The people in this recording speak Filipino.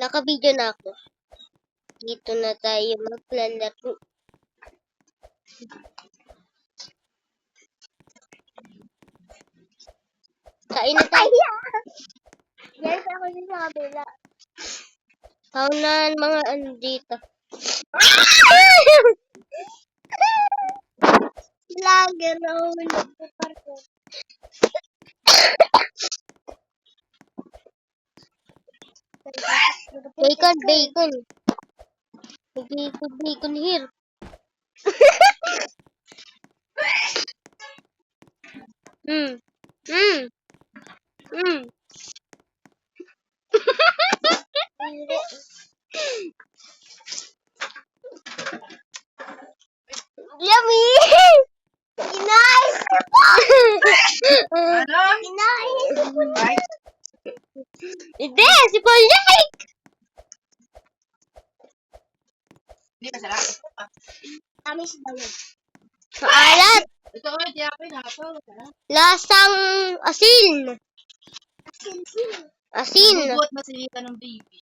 Naka-video na ako. Dito na tayo maglalaro. Kain na tayo. Yes, ako din sa kabila. Kaunan mga ano dito. Lager ako nagpaparko. Bacon, bacon. Bacon, bacon here. Mm. Mm. Mm. Yummy! Inayos ko po! Ano? Inayos ko po! Ay, Hindi, si Paulek! hindi ka sarap. Amis daw yun. Maalat. Ito ko, di ako inapaw. Lasang asin. Asin-sin. Asin. Bubuot masilitan ng baby.